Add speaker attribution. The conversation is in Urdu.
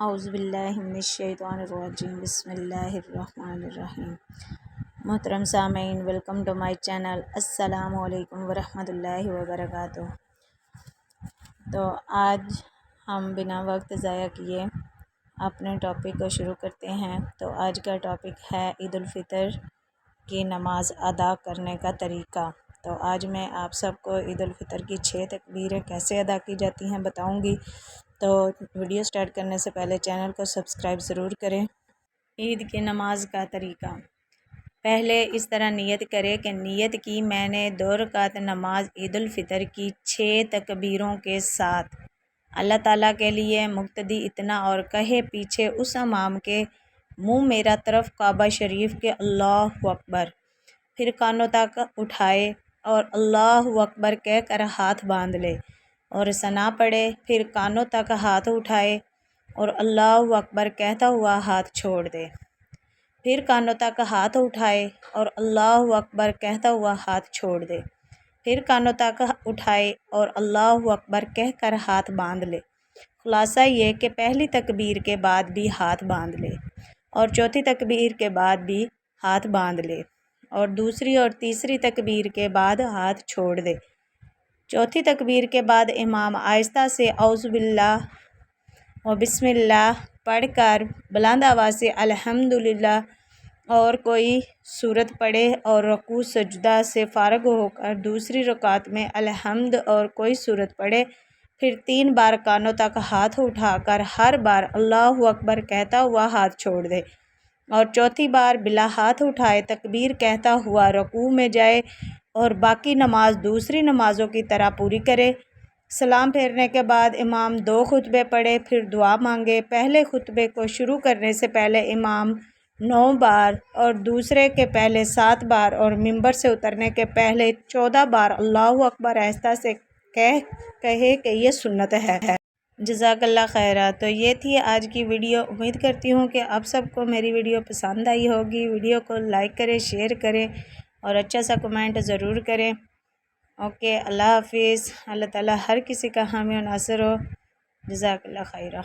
Speaker 1: اعوذ باللہ من الشیطان الرجیم بسم اللہ الرحمن الرحیم۔ محترم سامعین، ویلکم ٹو مائی چینل۔ السلام علیکم ورحمۃ اللہ وبرکاتہ۔ تو آج ہم بنا وقت ضائع کیے اپنے ٹاپک کو شروع کرتے ہیں۔ تو آج کا ٹاپک ہے عید الفطر کی نماز ادا کرنے کا طریقہ۔ تو آج میں آپ سب کو عید الفطر کی 6 تکبیریں کیسے ادا کی جاتی ہیں بتاؤں گی۔ تو ویڈیو سٹارٹ کرنے سے پہلے چینل کو سبسکرائب ضرور کریں۔ عید کی نماز کا طریقہ: پہلے اس طرح نیت کرے کہ نیت کی میں نے 2 رکعت نماز عید الفطر کی 6 تکبیروں کے ساتھ۔ اللہ تعالیٰ کے لیے مقتدی اتنا اور کہے پیچھے اس امام کے منہ میرا طرف کعبہ شریف کے اللہ اکبر، پھر کانوں تک اٹھائے اور اللہ اکبر کہہ کر ہاتھ باندھ لے اور ثنا پڑھے، پھر کانوں تک ہاتھ اٹھائے اور اللہ اکبر کہتا ہوا ہاتھ چھوڑ دے، پھر کانوں تک ہاتھ اٹھائے اور اللہ اکبر کہتا ہوا ہاتھ چھوڑ دے، پھر کانوں تک اٹھائے اور اللہ اکبر کہہ کر ہاتھ باندھ لے۔ خلاصہ یہ کہ پہلی تکبیر کے بعد بھی ہاتھ باندھ لے اور چوتھی تکبیر کے بعد بھی ہاتھ باندھ لے اور دوسری اور تیسری تکبیر کے بعد ہاتھ چھوڑ دے۔ چوتھی تکبیر کے بعد امام آہستہ سے اعوذ باللہ و بسم اللہ پڑھ کر بلند آواز سے الحمدللہ اور کوئی سورت پڑھے اور رکوع سجدہ سے فارغ ہو کر دوسری رکعت میں الحمد اور کوئی سورت پڑھے، پھر 3 بار کانوں تک ہاتھ اٹھا کر ہر بار اللہ اکبر کہتا ہوا ہاتھ چھوڑ دے اور چوتھی بار بلا ہاتھ اٹھائے تکبیر کہتا ہوا رکوع میں جائے اور باقی نماز دوسری نمازوں کی طرح پوری کرے۔ سلام پھیرنے کے بعد امام 2 خطبے پڑھے، پھر دعا مانگے۔ پہلے خطبے کو شروع کرنے سے پہلے امام 9 بار اور دوسرے کے پہلے 7 بار اور ممبر سے اترنے کے پہلے 14 بار اللہ اکبر آہستہ سے کہے کہ یہ سنت ہے۔ جزاک اللہ خیرہ۔ تو یہ تھی آج کی ویڈیو۔ امید کرتی ہوں کہ آپ سب کو میری ویڈیو پسند آئی ہوگی۔ ویڈیو کو لائک کریں، شیئر کریں اور اچھا سا کمنٹ ضرور کریں۔ اوکے، اللہ حافظ۔ اللہ تعالیٰ ہر کسی کا حامی و ناصر ہو۔ جزاک اللہ خیرہ۔